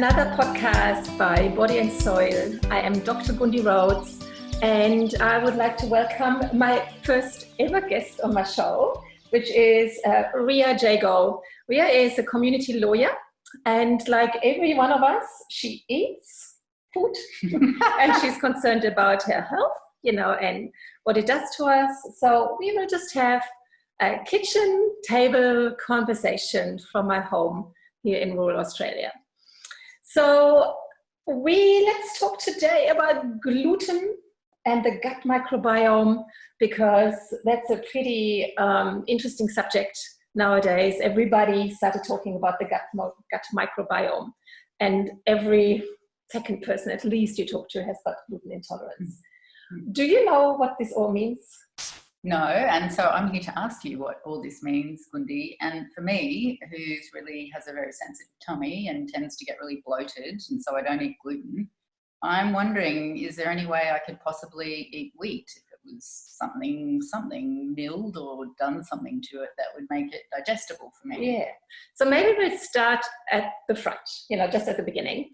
another podcast by Body and Soil. I am Dr. Gundi Rhoades, and I would like to welcome my first ever guest on my show, which is Ria Jago. Ria is a community lawyer, and like every one of us, she eats food and she's concerned about her health, and what it does to us. So we will just have a kitchen table conversation from my home here in rural Australia. So let's talk today about gluten and the gut microbiome, because that's a pretty interesting subject nowadays. Everybody started talking about the gut microbiome, and every second person at least you talk to has got gluten intolerance. Do you know what this all means? No, and so I'm here to ask you what all this means, Gundi. And for me, who's really has a very sensitive tummy and tends to get really bloated, and so I don't eat gluten, I'm wondering, is there any way I could possibly eat wheat if it was something milled or done something to it that would make it digestible for me? Yeah. So maybe we'll start at the front, just at the beginning.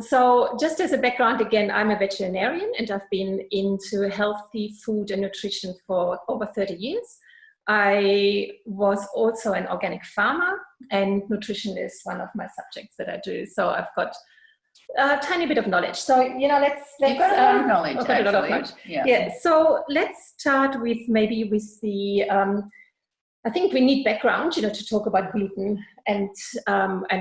So just as a background, again, I'm a veterinarian and I've been into healthy food and nutrition for over 30 years. I was also an organic farmer, and nutrition is one of my subjects that I do. So I've got a tiny bit of knowledge. So, let's You've got a lot of knowledge, I've got a lot of knowledge. Yeah. So let's start with the I think we need background, to talk about gluten and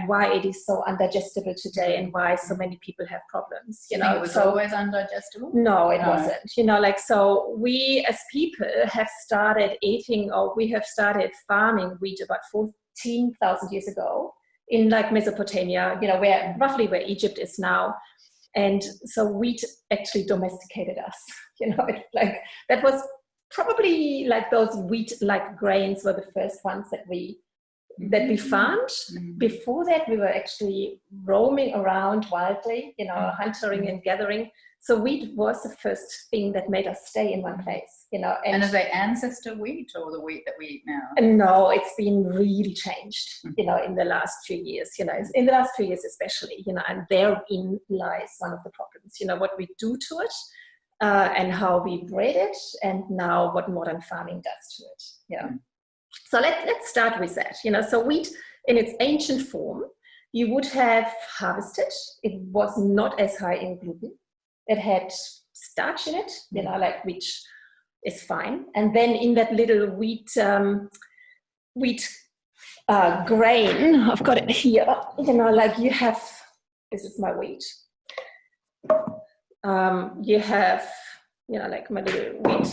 why it is so undigestible today and why so many people have problems. You think it was always undigestible? No, it wasn't. So we as people have started eating, or we have started farming wheat about 14,000 years ago in like Mesopotamia, where Egypt is now. And so wheat actually domesticated us. That was probably like those wheat-like grains were the first ones that we farmed. Mm-hmm. Before that, we were actually roaming around wildly, hunting and gathering. So wheat was the first thing that made us stay in one place, And is that ancestor wheat or the wheat that we eat now? No, it's been really changed, in the last few years, in the last few years especially, and therein lies one of the problems, what we do to it. And how we breed it, and now what modern farming does to it. Yeah. So let's start with that. So wheat in its ancient form, you would have harvested. It was not as high in gluten. It had starch in it, which is fine. And then in that little wheat grain, I've got it here. You have, this is my wheat. You have, my little wheat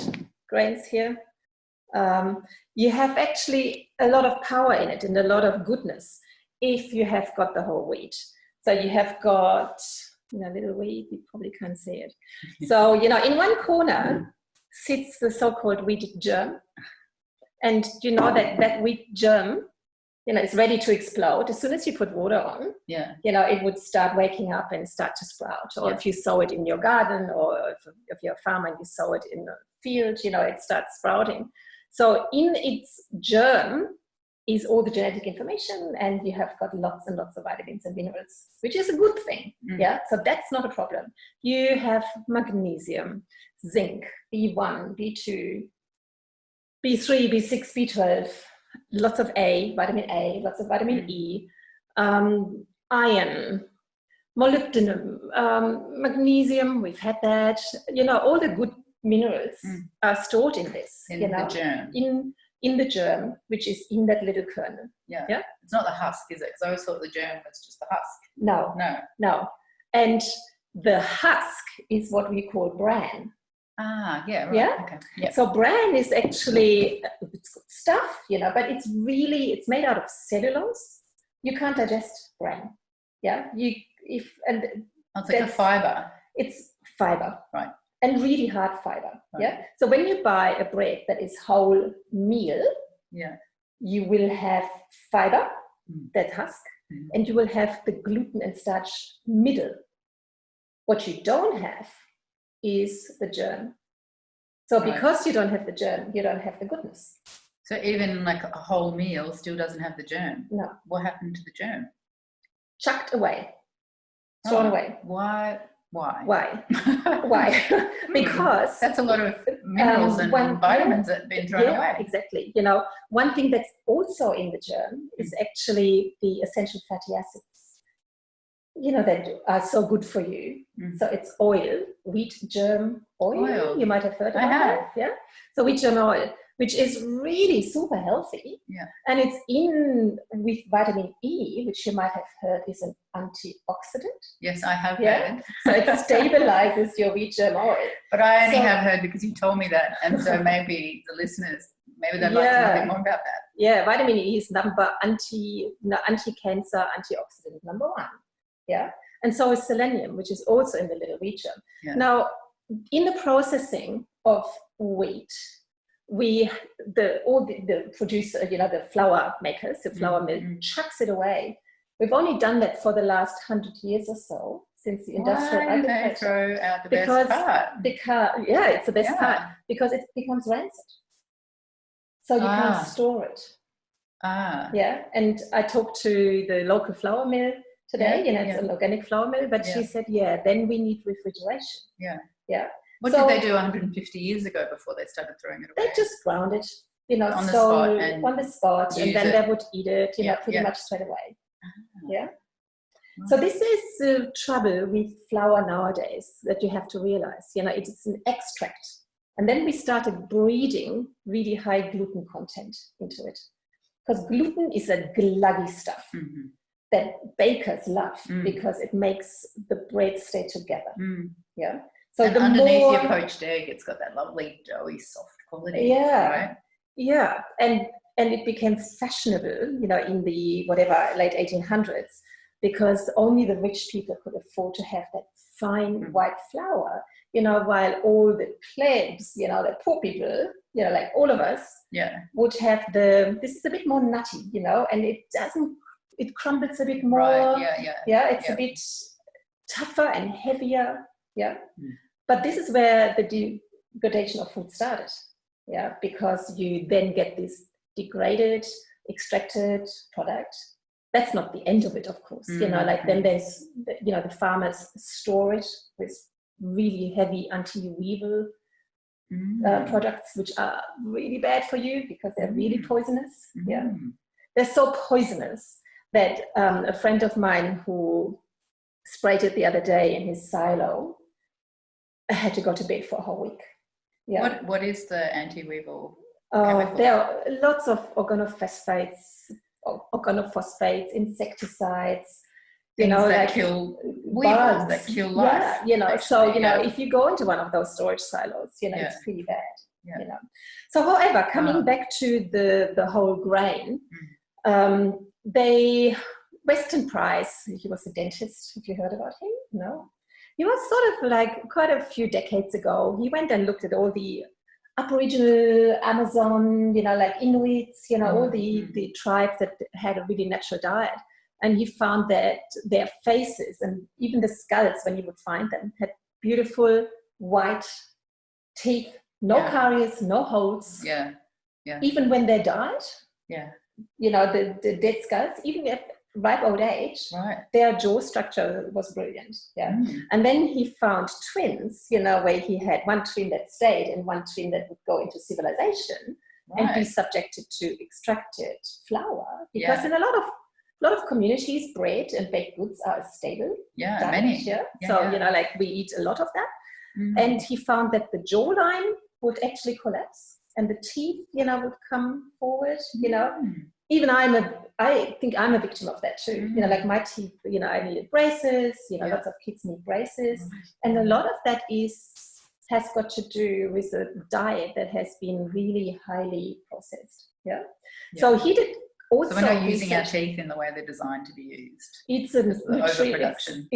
grains here. You have actually a lot of power in it and a lot of goodness if you have got the whole wheat. So you have got, little wheat, you probably can't see it. So, in one corner sits the so-called wheat germ. And that wheat germ, it's ready to explode. As soon as you put water on, it would start waking up and start to sprout. Or if you sow it in your garden, or if you're a farmer and you sow it in a field, it starts sprouting. So in its germ is all the genetic information, and you have got lots and lots of vitamins and minerals, which is a good thing. Yeah, so that's not a problem. You have magnesium, zinc, B1, B2, B3, B6, B12, lots of vitamin A, lots of vitamin E, iron, molybdenum, magnesium, we've had that. All the good minerals are stored in this. In the germ. In the germ, which is in that little kernel. Yeah. It's not the husk, is it? Because I always thought the germ was just the husk. No. And the husk is what we call bran. Ah, yeah, right. Yeah. Okay. Yep. So bran is actually, it's good stuff, but it's made out of cellulose. You can't digest bran. Yeah. It's like a fiber. It's fiber. Right. And really hard fiber. Right. Yeah. So when you buy a bread that is whole meal, you will have fiber, that husk, and you will have the gluten and starch middle. What you don't have is the germ. So because you don't have the germ, you don't have the goodness. So even like a whole meal still doesn't have the germ? No. What happened to the germ? Chucked away. thrown away. Why? Why? Because that's a lot of minerals and vitamins that have been thrown away. Exactly. One thing that's also in the germ is actually the essential fatty acids, that are so good for you. So it's oil, wheat germ oil. You might have heard about that. Yeah. So wheat germ oil, which is really super healthy. Yeah. And it's in with vitamin E, which you might have heard is an antioxidant. Yes, I have heard. So it stabilizes your wheat germ oil. But I only have heard because you told me that. And so maybe the listeners, maybe they'd like to know a bit more about that. Yeah, vitamin E is anti-cancer, antioxidant number 1. Yeah. And so is selenium, which is also in the little wheat germ. Yeah. Now, in the processing of wheat, the producer, the flour makers, the flour mill chucks it away. We've only done that for the last 100 years or so, since the industrial agriculture. They throw out the best part? It's the best part, because it becomes rancid. So you can't store it. Yeah, and I talked to the local flour mill today, it's an organic flour mill, but she said, then we need refrigeration. Yeah. What did they do 150 years ago before they started throwing it away? They just ground it, on the spot, and then they would eat it, pretty much straight away. Yeah. So this is the trouble with flour nowadays that you have to realize. It's an extract, and then we started breeding really high gluten content into it, because gluten is a gluggy stuff that bakers love because it makes the bread stay together. Yeah. So and underneath your poached egg, it's got that lovely doughy, soft quality. Yeah. Right? Yeah. And it became fashionable, in the late 1800s, because only the rich people could afford to have that fine white flour, while all the plebs, the poor people, like all of us, would have this is a bit more nutty, and it crumbles a bit more. Right. Yeah. It's a bit tougher and heavier. Yeah. But this is where the degradation of food started. Yeah. Because you then get this degraded, extracted product. That's not the end of it, of course. Then there's, the farmers store it with really heavy anti-weevil products, which are really bad for you because they're really poisonous. Yeah. They're so poisonous that a friend of mine who sprayed it the other day in his silo had to go to bed for a whole week. Yeah. What is the anti-weevil? There are lots of organophosphates, insecticides, that kill weevils, that kill life. If you go into one of those storage silos, it's pretty bad. Yeah. So, however, coming back to the whole grain, Weston Price, he was a dentist. Have you heard about him? No. He was sort of like quite a few decades ago. He went and looked at all the Aboriginal Amazon, like Inuits, all the tribes that had a really natural diet. And he found that their faces and even the skulls, when you would find them, had beautiful white teeth, no caries, no holes. Yeah. Even when they died. Yeah. The dead skulls, even at ripe old age, their jaw structure was brilliant. Yeah. And then he found twins, where he had one twin that stayed and one twin that would go into civilization and be subjected to extracted flour. Because in a lot of communities, bread and baked goods are a stable diet. Many. So, we eat a lot of that. And he found that the jawline would actually collapse and the teeth, would come forward, Even I think I'm a victim of that too. Like my teeth, I needed braces, lots of kids need braces. And a lot of that has got to do with a diet that has been really highly processed. Yeah. So he did also. So we're not using our teeth in the way they're designed to be used. It's a overproduction.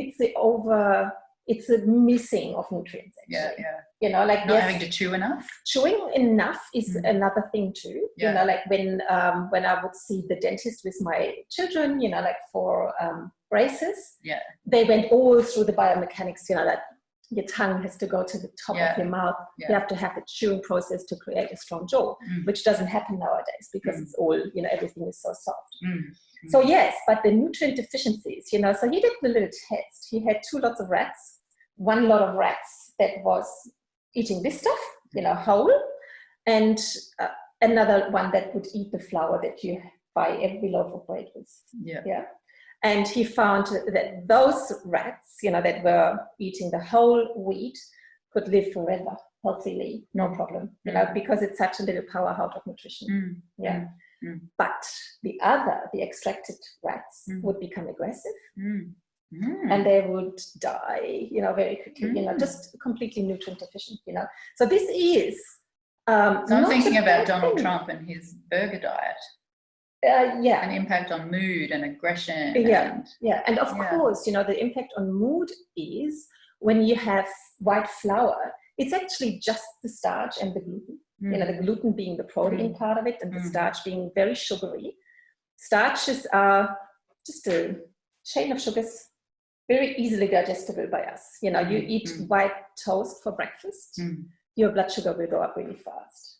It's a missing of nutrients, actually. Not having to chew enough. Chewing enough is another thing too. Like when I would see the dentist with my children, for braces, they went all through the biomechanics, like your tongue has to go to the top of your mouth. You have to have the chewing process to create a strong jaw, which doesn't happen nowadays because it's all, everything is so soft. So yes, but the nutrient deficiencies, so he did the little test. He had 2 lots of rats, 1 lot of rats that was eating this stuff, whole, and another one that would eat the flour that you buy every loaf of bread with. Yeah. And he found that those rats, that were eating the whole wheat could live forever, healthily, no problem, because it's such a little powerhouse of nutrition. But the extracted rats would become aggressive and they would die, very quickly, just completely nutrient deficient, So this is... so I'm thinking about Donald Trump and his burger diet. An impact on mood and aggression. And of course, the impact on mood is when you have white flour, it's actually just the starch and the gluten. The gluten being the protein part of it and the starch being very sugary. Starches are just a chain of sugars, very easily digestible by us. You eat white toast for breakfast, your blood sugar will go up really fast.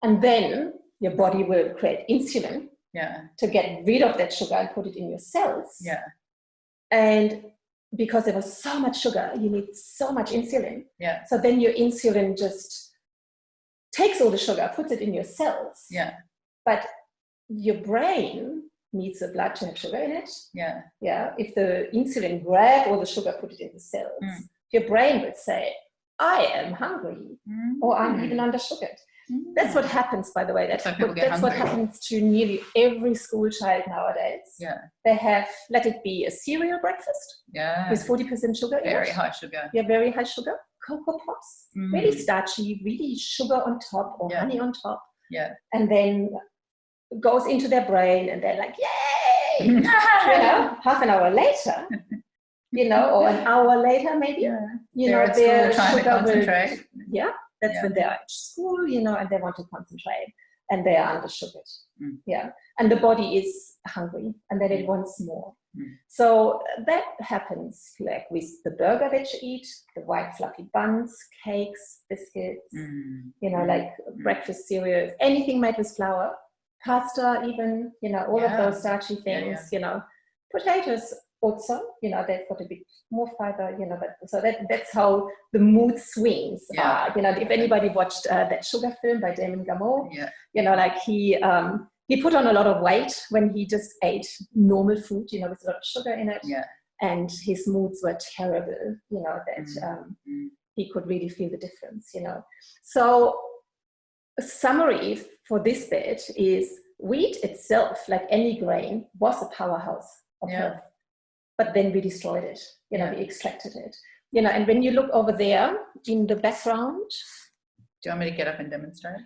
And then your body will create insulin to get rid of that sugar and put it in your cells. And because there was so much sugar, you need so much insulin. So then your insulin just takes all the sugar, puts it in your cells. But your brain needs the blood to have sugar in it. If the insulin grab all the sugar, put it in the cells, your brain would say, I am hungry, or I'm even under-sugared. That's what happens, by the way. That's what happens to nearly every school child nowadays. They have, let it be a cereal breakfast with 40% sugar in it. Very high sugar. Very high sugar. Cocoa Pops, really starchy, really sugar on top or honey on top. And then goes into their brain and they're like, yay! Half an hour later, or an hour later maybe, their sugar will, that's when they're at school, and they want to concentrate and they are under-sugared. And the body is hungry and then it wants more. So that happens like with the burger that you eat, the white fluffy buns, cakes, biscuits, like breakfast cereals, anything made with flour, pasta even, all of those starchy things, potatoes also, they've got a bit more fiber, but so that's how the mood swings are. If anybody watched that Sugar film by Damon Gameau, like he put on a lot of weight when he just ate normal food, with a lot of sugar in it, and his moods were terrible, that he could really feel the difference, So a summary for this bit is wheat itself, like any grain, was a powerhouse of health. But then we destroyed it, we extracted it. And when you look over there in the background. Do you want me to get up and demonstrate?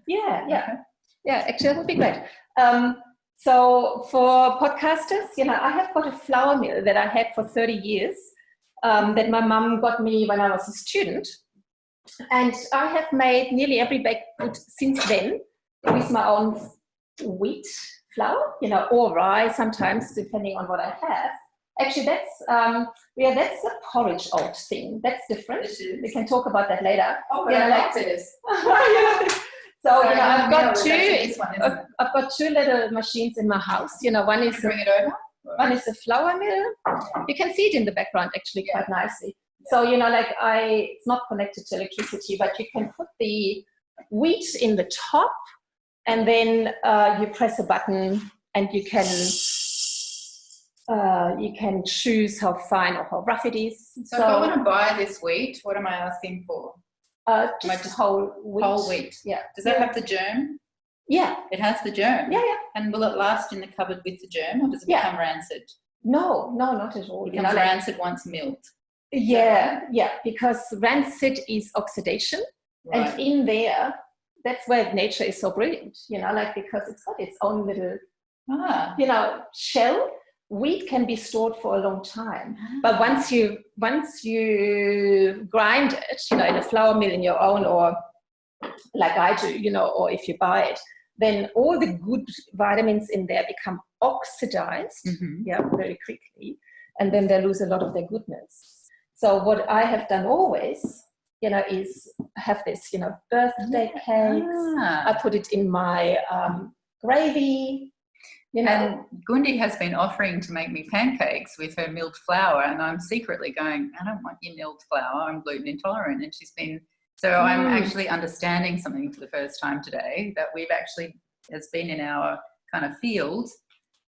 Actually that would be great. So for podcasters, I have got a flour mill that I had for 30 years that my mum got me when I was a student. And I have made nearly every baked good since then with my own wheat flour, or rye sometimes, depending on what I have. Actually, that's a porridge oat thing. That's different. We can talk about that later. Oh, but I like this. So I've got 2 little machines in my house. One is bring it over. One is a flour mill. You can see it in the background actually quite nicely. So it's not connected to electricity, but you can put the wheat in the top, and then you press a button, and you can choose how fine or how rough it is. So if I want to buy this wheat, what am I asking for? Just whole wheat. Whole wheat. Yeah. Does that have the germ? Yeah. It has the germ? Yeah. And will it last in the cupboard with the germ, or does it become rancid? No, not at all. It becomes rancid once milled. Yeah, because rancid is oxidation. Right. And in there, that's where nature is so brilliant, because it's got its own little, shell. Wheat can be stored for a long time, but once you grind it, in a flour mill in your own, or like I do, or if you buy it, then all the good vitamins in there become oxidized, very quickly, and then they lose a lot of their goodness. So what I have done always, is have this, birthday cakes. I put it in my gravy. And Gundi has been offering to make me pancakes with her milled flour, and I'm secretly going, I don't want your milled flour, I'm gluten intolerant. And she's been, so I'm actually understanding something for the first time today, that we've actually, has been in our kind of field,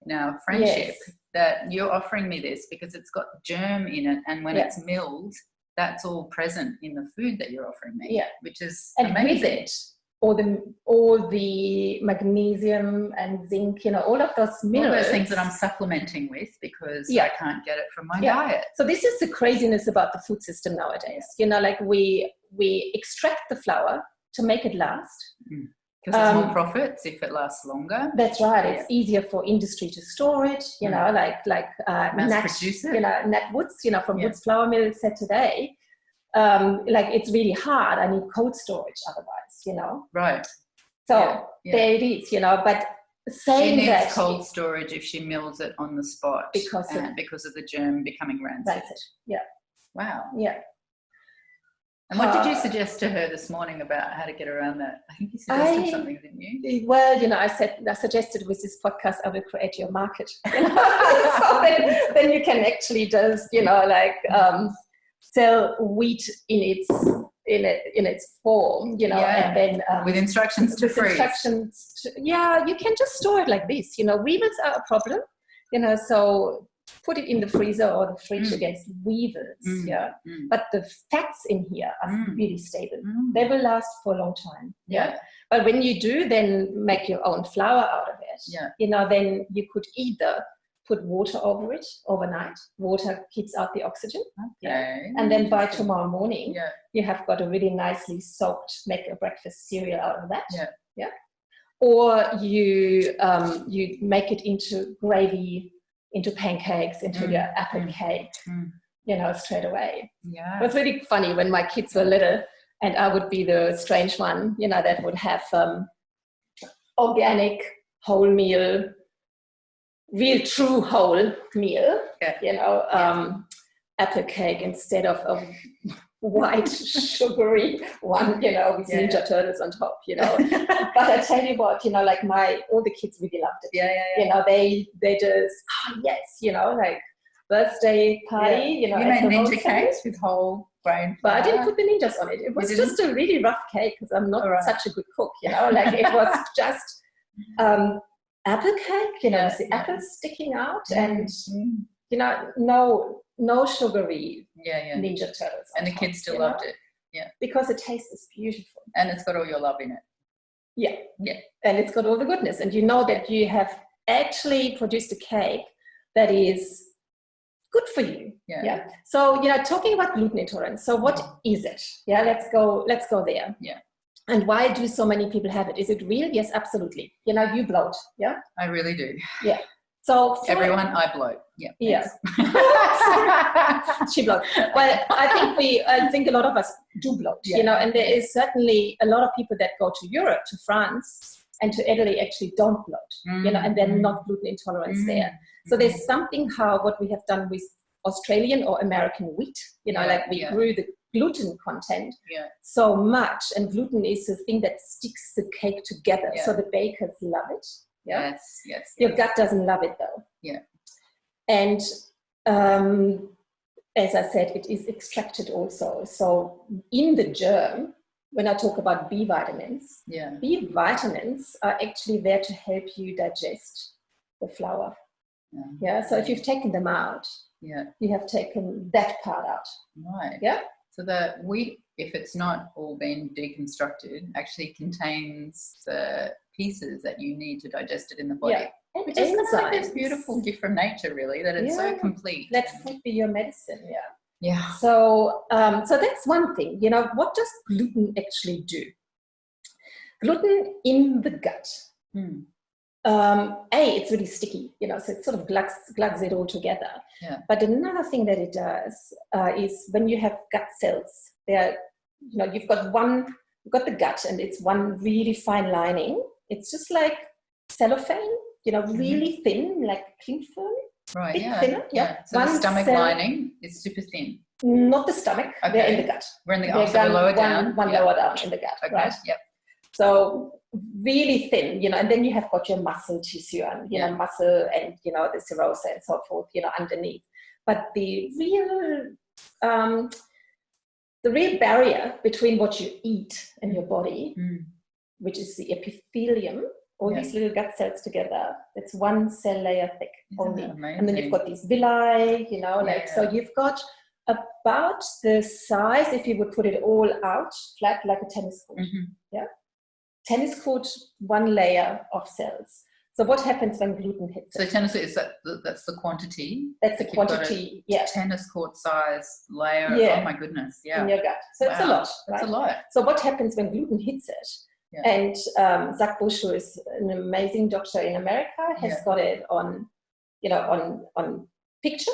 in our friendship, that you're offering me this because it's got germ in it, and when it's milled, that's all present in the food that you're offering me, which is amazing. With it, all the magnesium and zinc, all of those minerals. All those things that I'm supplementing with because I can't get it from my diet. So this is the craziness about the food system nowadays. Like we extract the flour to make it last. Because it's more profits if it lasts longer. That's right. It's easier for industry to store it, mass produce it. Nat Woods, from Woods Flour Mill said today, it's really hard. I need cold storage otherwise, Right. So there it is, but saying she needs that cold storage if she mills it on the spot because of the germ becoming rancid. Wow. Yeah. And what did you suggest to her this morning about how to get around that? I think you suggested something, didn't you? Well, I suggested with this podcast, I will create your market. So then you can actually just, sell wheat in its form, and then with instructions to freeze. You can just store it like this. Weevils are a problem, so put it in the freezer or the fridge against weevils. But the fats in here are really stable. They will last for a long time. But when you do then make your own flour out of it, then you could either put water over it overnight. Water keeps out the oxygen. And then by tomorrow morning, you have got a really nicely soaked, make a breakfast cereal out of that. Or you make it into gravy, into pancakes, into your apple cake, straight away. It was really funny when my kids were little and I would be the strange one, that would have organic, wholemeal, real true whole meal, apple cake instead of a white sugary one, with Ninja Turtles on top, But I tell you what, all the kids really loved it. They just, birthday party, You made ninja cakes with whole grain flour. But I didn't put the ninjas on it. It was just a really rough cake because I'm not such a good cook, it was just apple cake, the apples sticking out and, no sugary Ninja Turtles. And the kids still loved it. Because it tastes beautiful. And it's got all your love in it. And it's got all the goodness. And that you have actually produced a cake that is good for you. So, talking about gluten intolerance. So what is it? Let's go there. And why do so many people have it? Is it real? Yes, absolutely. You bloat. I really do. So everyone, I bloat. She bloats. Well, I think a lot of us do bloat, and there is certainly a lot of people that go to Europe, to France and to Italy actually don't bloat, and they're not gluten intolerant there. So there's something what we have done with Australian or American wheat, we grew the gluten content so much, and gluten is the thing that sticks the cake together. So the bakers love it. Your gut doesn't love it though. And as I said, it is extracted also. So in the germ, when I talk about B vitamins, B vitamins are actually there to help you digest the flour. So if you've taken them out, you have taken that part out. Right. So the wheat, if it's not all been deconstructed, actually contains the pieces that you need to digest it in the body. And which is kind of like this beautiful gift from nature, really, that it's so complete. Let food be your medicine. So that's one thing. What does gluten actually do? Gluten in the gut. It's really sticky, so it sort of glugs it all together. But another thing that it does is when you have gut cells, you've got the gut and it's one really fine lining. It's just like cellophane, really thin, like cling film. Right, thinner. So the stomach lining is super thin. Not the stomach, Okay. they're in the gut. We're in the gut, so we're lower down. One lower down in the gut, Okay. right? Yep. So really thin, and then you have got your muscle tissue and, muscle and, the serosa and so forth, underneath. But the real barrier between what you eat and your body, which is the epithelium, all these little gut cells together, it's one cell layer thick only. And then you've got these villi, so you've got about the size, if you would put it all out, flat like a tennis court. Yeah. Tennis court, one layer of cells. So what happens when gluten hits it? So tennis court, that's the quantity? That's the quantity, Tennis court size layer, oh my goodness, in your gut. So it's a lot, right? That's a lot. So what happens when gluten hits it? And Zach Bush, who is an amazing doctor in America, has got it on, on pictures,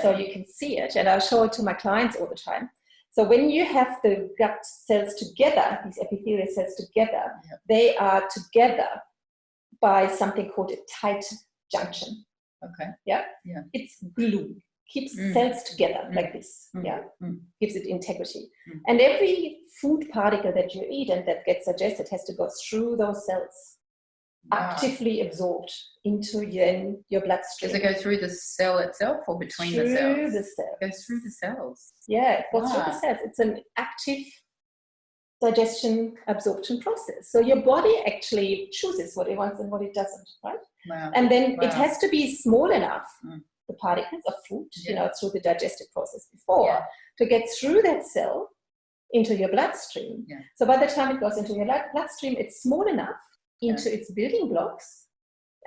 so you can see it. And I show it to my clients all the time. So when you have the gut cells together, these epithelial cells together, they are together by something called a tight junction. Okay. Yeah. It's glue, keeps cells together like this. Gives it integrity. And every food particle that you eat and that gets digested has to go through those cells, actively absorbed into your bloodstream. Does it go through the cell itself or between the cells? Through the cells. It goes through the cells. Yeah, it goes through the cells. It's an active digestion absorption process. So your body actually chooses what it wants and what it doesn't, right? Wow. And then it has to be small enough, the particles of food, through the digestive process before, to get through that cell into your bloodstream. So by the time it goes into your bloodstream, it's small enough into its building blocks,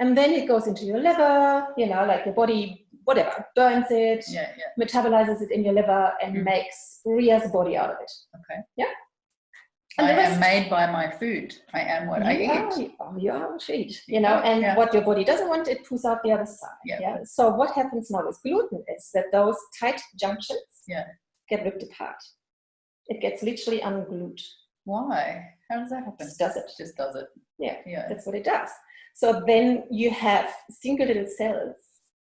and then it goes into your liver, like your body, whatever, burns it, metabolizes it in your liver, and makes Ria's body out of it. Okay. Yeah. And I am made by my food. I am what I eat. You are what you eat, and what your body doesn't want, it pulls out the other side. So what happens now with gluten is that those tight junctions get ripped apart. It gets literally unglued. Why? How does that happen? Just does it. Just does it. Yeah, that's what it does. So then you have single little cells,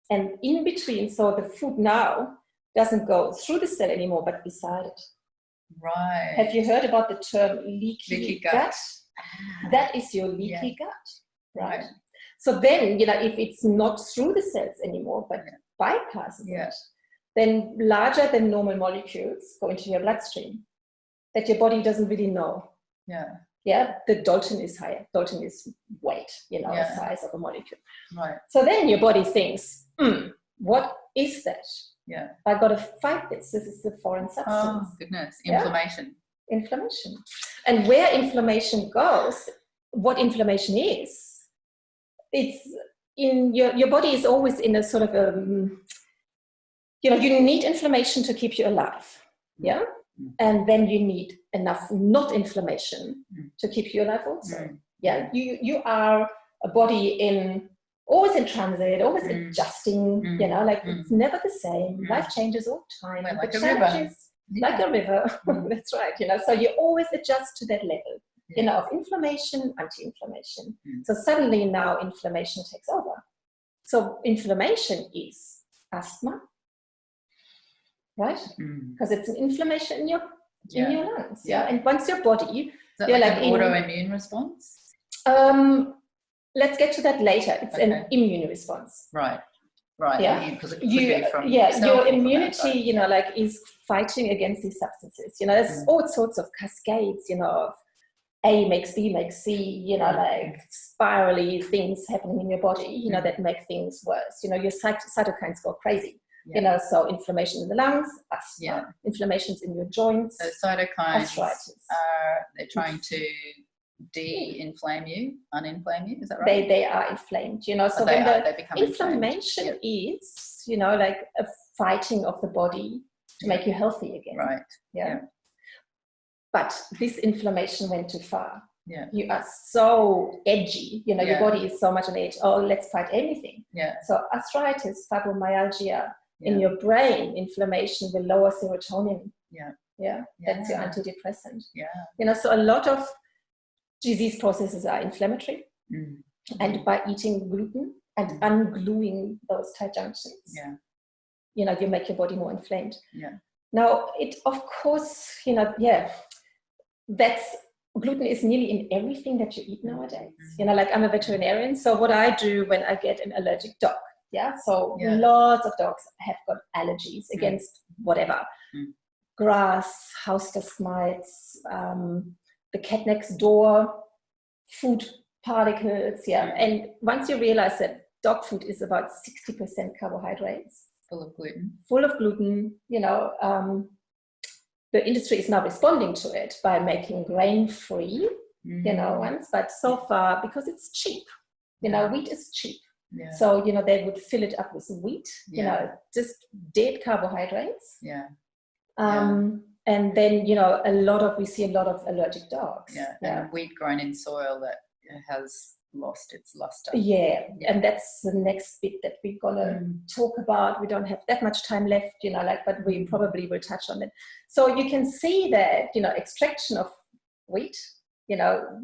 and in between, so the food now doesn't go through the cell anymore, but beside it. Right. Have you heard about the term leaky gut? That is your leaky gut, right? So then, if it's not through the cells anymore, but bypasses it, then larger than normal molecules go into your bloodstream that your body doesn't really know. Yeah, the Dalton is higher. Dalton is weight, the size of a molecule. Right. So then your body thinks, what is that? I got to fight this. This is the foreign substance. Oh, goodness. Inflammation. Inflammation. And where inflammation goes, what inflammation is, it's in your body is always in a sort of you need inflammation to keep you alive. Yeah. And then you need enough not inflammation to keep you alive also. Yeah. You are a body always in transit, always adjusting, it's never the same. Life changes all the time. Well, like a river. Like a river. That's right. So you always adjust to that level, of inflammation, anti-inflammation. So suddenly now inflammation takes over. So inflammation is asthma, right? Because it's an inflammation in your lungs. And once your body, is that like an autoimmune response? Let's get to that later. It's an immune response. Right. Yeah. Because it could be from your immunity, is fighting against these substances. There's all sorts of cascades, of A makes B makes C, spirally things happening in your body, that make things worse. Your cytokines go crazy. So inflammation in the lungs, asthma, inflammations in your joints. So cytokines arthritis. They're trying to de-inflame you, uninflame you, is that right? They are inflamed, so when the inflammation is, like a fighting of the body to make you healthy again. Right. Yeah. But this inflammation went too far. Yeah. You are so edgy, your body is so much on edge. Oh, let's fight anything. Yeah. So arthritis, fibromyalgia, in your brain, inflammation will lower serotonin. Yeah. That's your antidepressant. Yeah. So a lot of disease processes are inflammatory, and by eating gluten and ungluing those tight junctions, you make your body more inflamed. Now, it, of course, gluten is nearly in everything that you eat nowadays. Like I'm a veterinarian, so what I do when I get an allergic dog, so lots of dogs have got allergies against whatever. Grass, house dust mites, the cat next door, food particles, and once you realize that dog food is about 60% carbohydrates, full of gluten, the industry is now responding to it by making grain-free, ones, but so far, because it's cheap, wheat is cheap. So, they would fill it up with wheat, just dead carbohydrates. And then, we see a lot of allergic dogs. And wheat grown in soil that has lost its luster. And that's the next bit that we're gonna talk about. We don't have that much time left, but we probably will touch on it. So you can see that, extraction of wheat,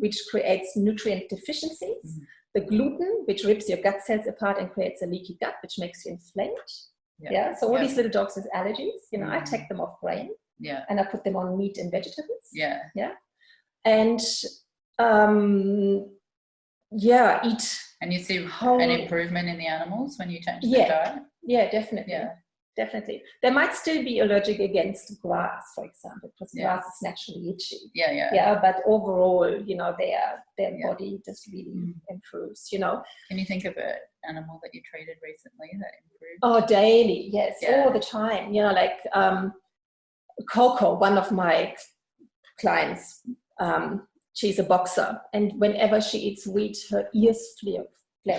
which creates nutrient deficiencies, the gluten, which rips your gut cells apart and creates a leaky gut, which makes you inflamed. So all these little dogs with allergies, I take them off grain, and I put them on meat and vegetables. And eat. And you see an improvement in the animals when you change their diet? Definitely. They might still be allergic against grass, for example, because grass is naturally itchy. But overall, their body just really improves, Can you think of an animal that you treated recently that improved? Oh, daily, yes, all the time. Like Coco, one of my clients, she's a boxer, and whenever she eats wheat, her ears flare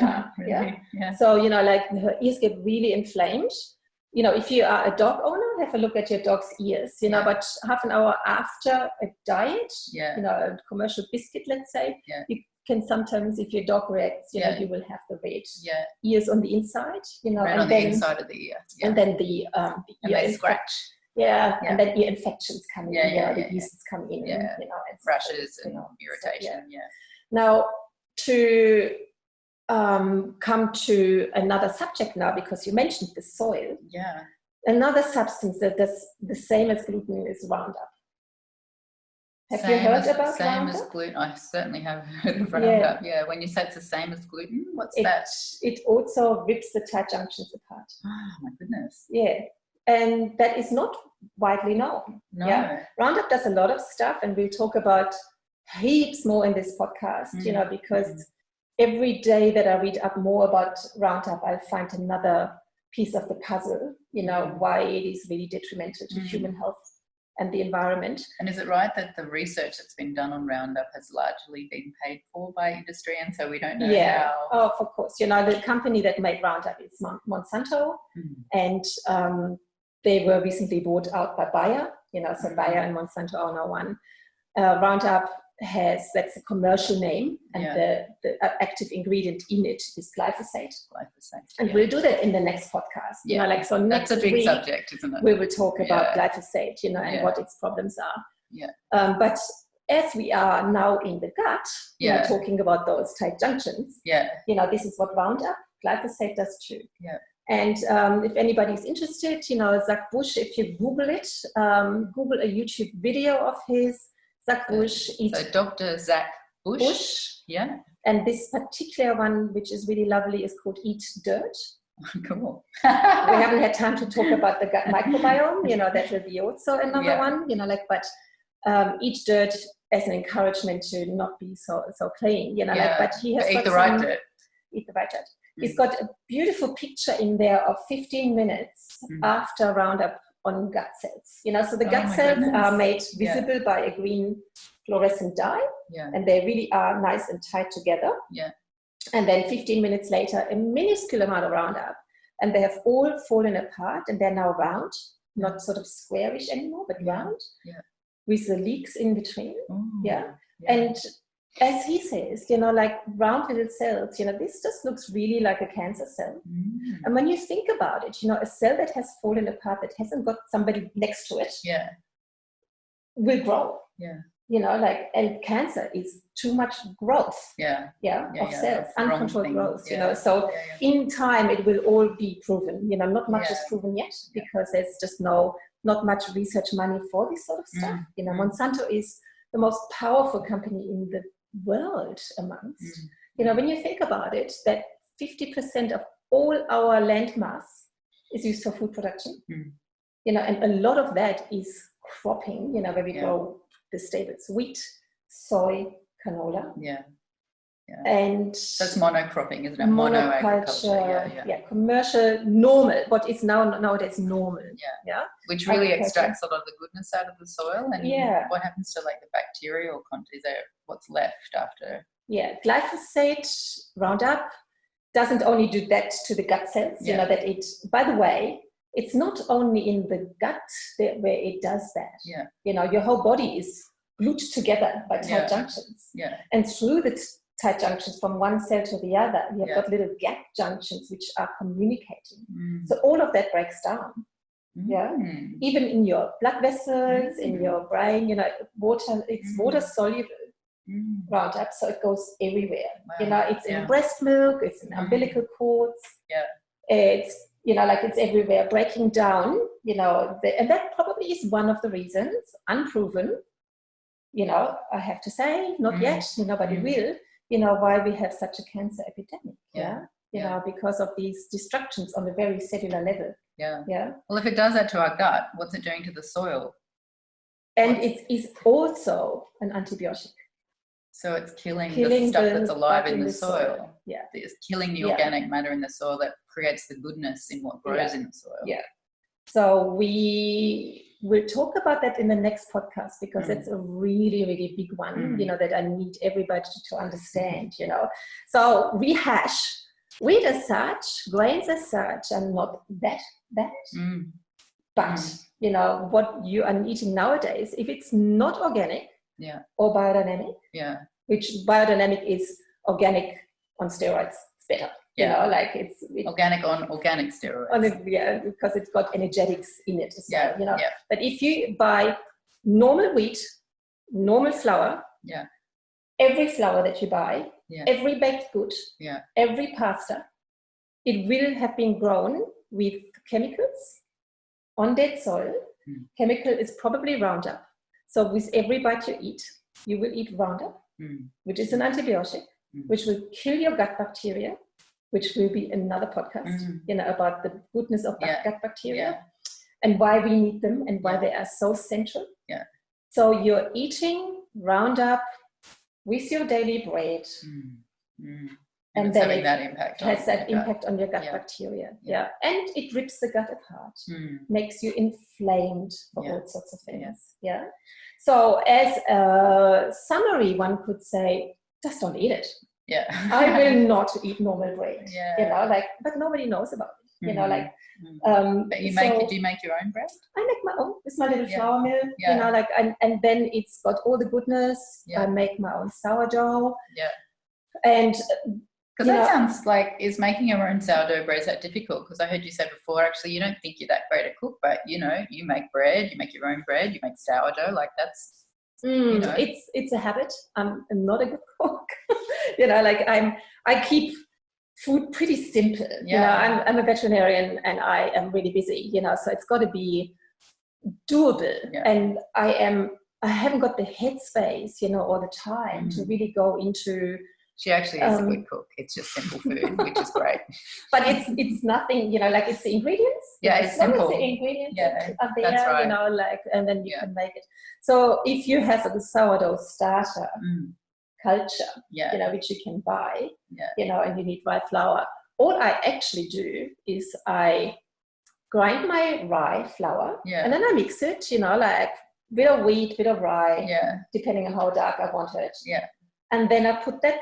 up. So, like her ears get really inflamed. If you are a dog owner, have a look at your dog's ears, but half an hour after a diet, a commercial biscuit, let's say, you can sometimes, if your dog reacts, you will have the red ears on the inside, right, on the inside of the ear. And then the ear scratch. And then ear infections come in, the yeasts come in, and rashes and irritation. Now, to come to another subject now, because you mentioned the soil. Another substance that does the same as gluten is Roundup. Have you heard about Roundup? Same as gluten. I certainly have heard of Roundup. When you say it's the same as gluten, what's that? It also rips the tight junctions apart. Oh my goodness. And that is not widely known. Roundup does a lot of stuff, and we'll talk about heaps more in this podcast, because every day that I read up more about Roundup, I'll find another piece of the puzzle, why it is really detrimental to human health and the environment. And is it right that the research that's been done on Roundup has largely been paid for by industry, and so we don't know how? Oh, of course. The company that made Roundup is Monsanto, and they were recently bought out by Bayer, so Bayer and Monsanto are now one. Roundup that's a commercial name, and the active ingredient in it is glyphosate. And we'll do that in the next podcast. So next that's a big week, subject, isn't it? We will talk about glyphosate, and what its problems are. But as we are now in the gut, talking about those tight junctions, this is what Roundup, glyphosate does too. And if anybody's interested, Zach Bush, if you Google it, Google a YouTube video of his, Zach Bush. So Dr. Zach Bush. And this particular one, which is really lovely, is called Eat Dirt. Cool. We haven't had time to talk about the gut microbiome, that will be also another one, but Eat Dirt as an encouragement to not be so clean, but he has Eat the right dirt. He's got a beautiful picture in there of 15 minutes after Roundup on gut cells. So the gut cells are made visible by a green fluorescent dye, and they really are nice and tight together. And then 15 minutes later, a minuscule amount of Roundup, and they have all fallen apart, and they're now round, not sort of squarish anymore, but round, with the leaks in between. And as he says, like round little cells, this just looks really like a cancer cell. And when you think about it, a cell that has fallen apart, that hasn't got somebody next to it, will grow. And cancer is too much growth. Of cells, uncontrolled growth. So in time, it will all be proven. Not much is proven yet, because there's just no not much research money for this sort of stuff. You know, Monsanto is the most powerful company in the world amongst. You know, when you think about it, that 50% of all our land mass is used for food production. You know, and a lot of that is cropping, you know, where we grow the staples: wheat, soy, canola. And that's monocropping, isn't it? Monoculture, commercial, normal, what is nowadays normal. Which really extracts a lot of the goodness out of the soil. And what happens to like the bacterial content? Is there what's left after? Glyphosate, Roundup doesn't only do that to the gut cells, you know, that it, by the way, it's not only in the gut where it does that. You know, your whole body is glued together by tight junctions. And through the tight junctions from one cell to the other, you have got little gap junctions which are communicating. So all of that breaks down. Even in your blood vessels, in your brain, you know, water, it's water soluble. Roundup, so it goes everywhere. You know, it's in breast milk, it's in umbilical cords. It's, you know, like it's everywhere, breaking down, you know, and that probably is one of the reasons, unproven, you know, I have to say, not yet, you know, but it will, you know, why we have such a cancer epidemic. You know, because of these destructions on a very cellular level. Well, if it does that to our gut, what's it doing to the soil? And it is also an antibiotic. So it's killing the stuff that's alive in the soil. It's killing the organic matter in the soil that creates the goodness in what grows in the soil. So we will talk about that in the next podcast, because it's a really, really big one, you know, that I need everybody to understand, you know. So rehash, wheat as such, grains as such are not that bad. But, you know, what you are eating nowadays, if it's not organic, or biodynamic, which biodynamic is organic on steroids, it's better. You know, like it's organic on organic steroids. Because it's got energetics in it as well, you know. But if you buy normal wheat, normal flour, every flour that you buy, every baked good, every pasta, it will have been grown with chemicals on dead soil. Chemical is probably Roundup. So with every bite you eat, you will eat Roundup, which is an antibiotic, which will kill your gut bacteria, which will be another podcast, you know, about the goodness of gut bacteria and why we need them and why they are so central. So you're eating Roundup with your daily bread. And then it has that impact on your gut bacteria. And it rips the gut apart, makes you inflamed for all sorts of things. So as a summary, one could say, just don't eat it. I will not eat normal bread. You know, like, but nobody knows about it. You know, like. But you do you make your own bread? I make my own with my little flour mill. You know, like, and then it's got all the goodness. I make my own sourdough. And because that sounds like, is making your own sourdough bread, is that difficult? Because I heard you say before, actually, you don't think you're that great at cook, but, you know, you make bread, you make your own bread, you make sourdough, like that's, you know. It's a habit. I'm not a good cook. You know, like I keep food pretty simple. You know, I'm a veterinarian and I am really busy, you know, so it's got to be doable. And I haven't got the headspace, you know, all the time to really go into. She actually is a good cook. It's just simple food, which is great. But it's nothing, you know, like it's the ingredients. It's simple. The ingredients are there, that's right. you know, like, and then you can make it. So if you have a sourdough starter culture, you know, which you can buy, you know, and you need rye flour, all I actually do is I grind my rye flour and then I mix it, you know, like bit of wheat, bit of rye, depending on how dark I want it. And then I put that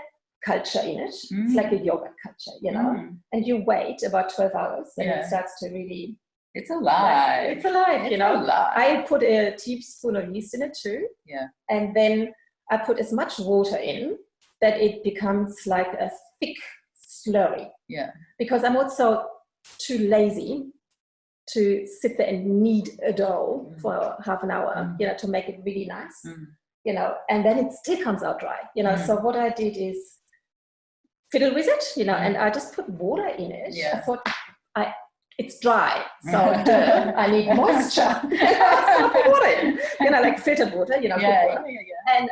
culture in it. It's like a yogurt culture, you know, and you wait about 12 hours and it starts to really. It's alive. It's alive, you know. I put a teaspoon of yeast in it too. And then I put as much water in that it becomes like a thick slurry. Because I'm also too lazy to sit there and knead a dough for half an hour, you know, to make it really nice. You know, and then it still comes out dry, you know. So what I did is fiddle with it, you know, and I just put water in it. I thought it's dry, so I need moisture. So put water in, like filtered water, good water. And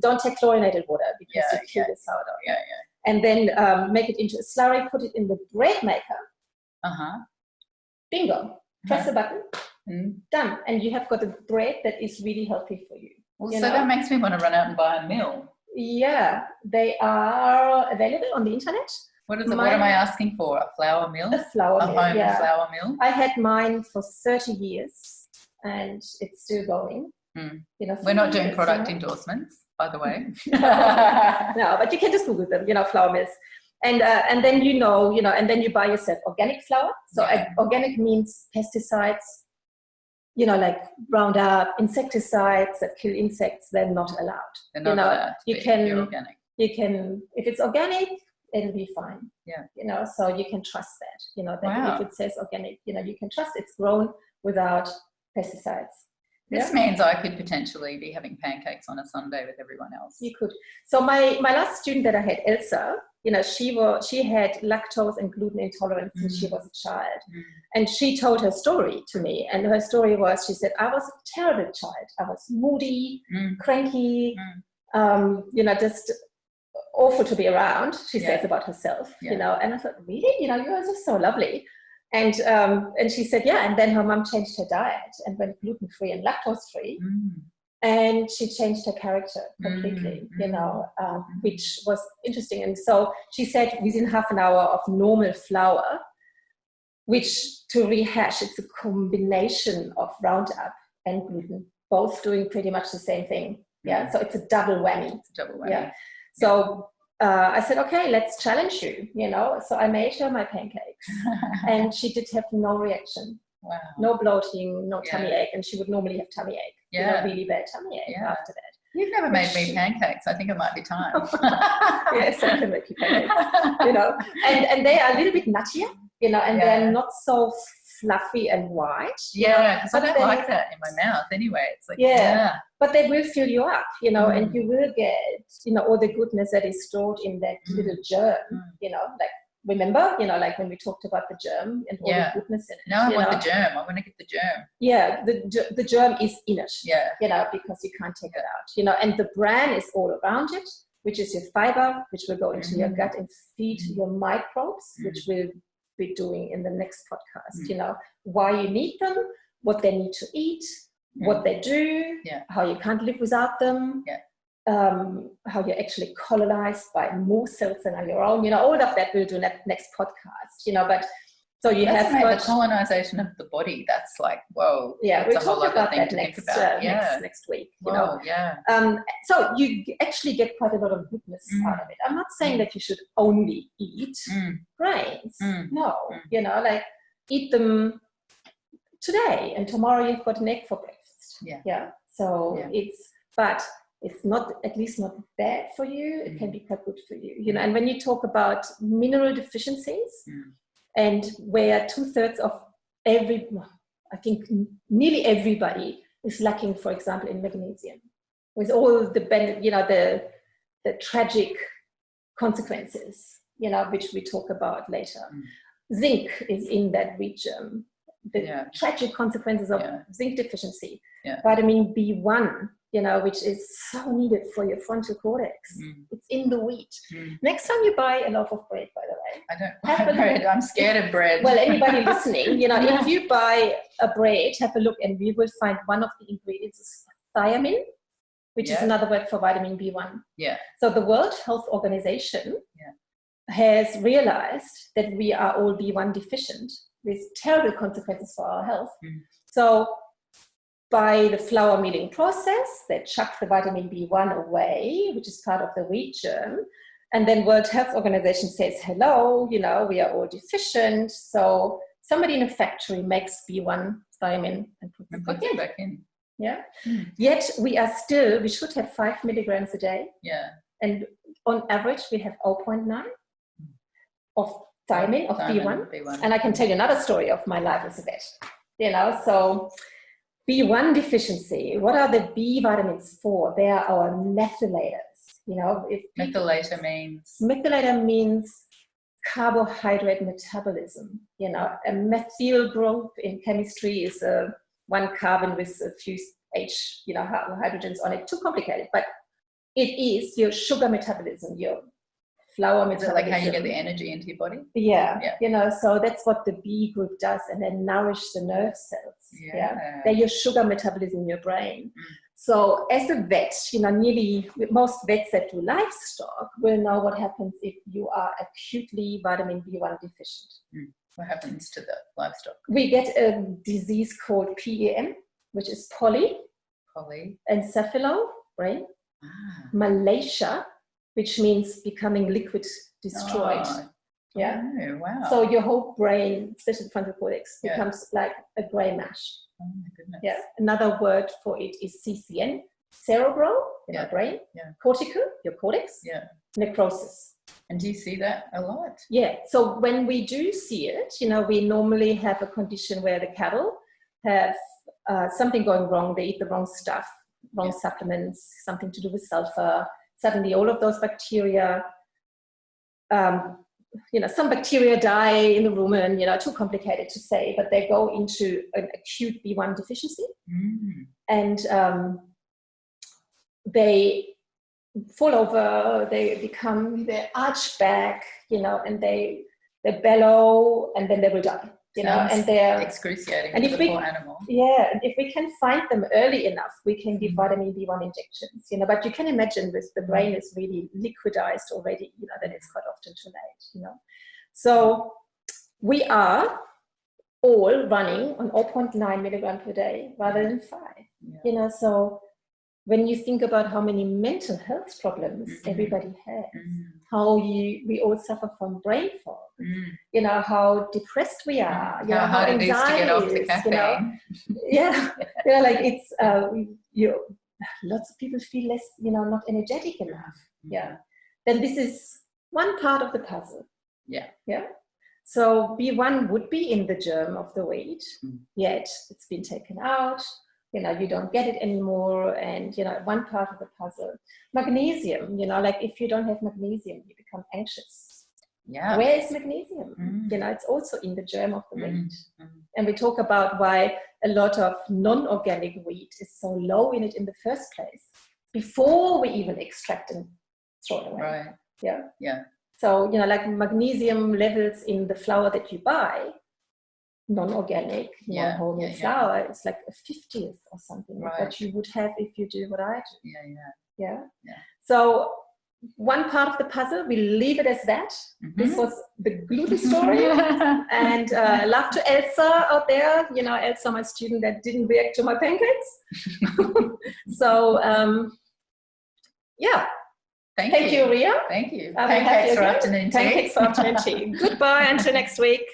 don't take chlorinated water because you kill the sourdough. And then make it into a slurry, put it in the bread maker. Bingo. Press the button. Done. And you have got a bread that is really healthy for you. Well, so that makes me want to run out and buy a mill. Yeah, they are available on the internet. What am I asking for? A flour mill? A flour mill, home flour mill? I had mine for 30 years and it's still going. We're not doing product endorsements, by the way. No, but you can just Google them, flour mills. And then and then you buy yourself organic flour. So organic means pesticides, like Roundup, insecticides that kill insects, they're not allowed. They're not allowed. You can, if it's organic, it'll be fine. So you can trust that, that if it says organic, you can trust it's grown without pesticides. This means I could potentially be having pancakes on a Sunday with everyone else. You could. So my last student that I had, Elsa, she had lactose and gluten intolerance since she was a child. And she told her story to me. And her story was, she said, I was a terrible child. I was moody, cranky, just awful to be around, she says about herself, and I thought, really? You are just so lovely. And she said, and then her mum changed her diet and went gluten-free and lactose-free. And she changed her character completely, which was interesting. And so she said within half an hour of normal flour, which, to rehash, it's a combination of Roundup and gluten, both doing pretty much the same thing. So it's a double whammy. So I said, okay, let's challenge you, So I made her my pancakes and she did have no reaction. Wow. No bloating, no tummy ache. And she would normally have tummy ache, really bad tummy ache after that. You've never made me pancakes. I think it might be time. Yes, I can make you pancakes, and they are a little bit nuttier, and they're not so fluffy and white. Because I don't like that in my mouth anyway. It's like, but they will fill you up, and you will get, all the goodness that is stored in that little germ, like, remember, like when we talked about the germ and all the goodness in it. No, I want the germ. I want to get the germ. Yeah, the germ is in it, because you can't take it out, and the bran is all around it, which is your fiber, which will go into your gut and feed your microbes, which will be doing in the next podcast, why you need them, what they need to eat, what they do, how you can't live without them, how you're actually colonized by more cells than on your own, all of that we'll do next podcast, but so you have got the colonization of the body. That's like, whoa. Yeah, we'll talk about that next week. So you actually get quite a lot of goodness out of it. I'm not saying that you should only eat grains. No, like eat them today and tomorrow you've got an egg for breakfast. So it's not, at least not bad for you. It can be quite good for you. And when you talk about mineral deficiencies, and where 2/3 of I think nearly everybody is lacking, for example, in magnesium, with all the tragic consequences, which we talk about later. Zinc is in that region. The tragic consequences of zinc deficiency. Vitamin B1, which is so needed for your frontal cortex. It's in the wheat. Next time you buy a loaf of bread, by the way. I don't buy bread. I'm scared of bread. Well, anybody listening, if you buy a bread, have a look and we will find one of the ingredients is thiamine, which is another word for vitamin B1. So the World Health Organization has realized that we are all B1 deficient with terrible consequences for our health. So by the flour milling process, they chuck the vitamin B1 away, which is part of the wheat germ. And then World Health Organization says, hello, we are all deficient. So somebody in a factory makes B1 thiamine and puts it back in. Yet we should have 5 milligrams a day. And on average, we have 0.9 of thiamine, of B1. And I can tell you another story of my life as a vet, so B1 deficiency, what are the B vitamins for? They are our methylators, Methylator means? Methylator means carbohydrate metabolism. You know, a methyl group in chemistry is one carbon with a few H, you know, hydrogens on it. Too complicated, but it is your sugar metabolism, your flour metabolism. Is it like how you get the energy into your body? Yeah, you know, so that's what the B group does, and they nourish the nerve cells. Yeah. They're your sugar metabolism in your brain. So as a vet, you know, nearly most vets that do livestock will know what happens if you are acutely vitamin B1 deficient. What happens to the livestock? We get a disease called PEM, which is encephalo, brain, malacia, which means becoming liquid destroyed. Yeah. Oh, wow. So your whole brain, especially the frontal cortex, becomes like a grey mash. Oh my goodness. Yeah. Another word for it is CCN, cerebral, your brain, cortical, your cortex, necrosis. And do you see that a lot? Yeah. So when we do see it, you know, we normally have a condition where the cattle have something going wrong. They eat the wrong stuff, wrong supplements, something to do with sulfur. Suddenly all of those bacteria, you know, some bacteria die in the rumen, you know, too complicated to say, but they go into an acute B1 deficiency. And they fall over, they arch back, you know, and they bellow, and then they will die. You know, and they're excruciating for the poor animal. Yeah, and if we can find them early enough, we can give vitamin B1 injections. You know, but you can imagine with the brain is really liquidized already. You know, that it's quite often too late. You know, so we are all running on 0.9 milligram per day rather than 5. You know, so when you think about how many mental health problems everybody has, how we all suffer from brain fog, you know, how depressed we are, you know, how hard it is to get off the caffeine. You know, like it's lots of people feel less, you know, not energetic enough. Then this is one part of the puzzle. So B1 would be in the germ of the wheat, yet it's been taken out. You know, you don't get it anymore, and you know, one part of the puzzle. Magnesium, you know, like if you don't have magnesium, you become anxious. Where is magnesium? You know, it's also in the germ of the wheat. And we talk about why a lot of non-organic wheat is so low in it in the first place, before we even extract and throw it away. So, you know, like magnesium levels in the flour that you buy, non-organic, non-whole flour, it's like a 50th or something like that you would have if you do what I do. So one part of the puzzle, we leave it as that. This was the gluten story. And love to Elsa out there, you know, Elsa, my student that didn't react to my pancakes. So thank you, Ria. Thank you. Pancakes for afternoon tea. Pancakes for afternoon tea. Goodbye until next week.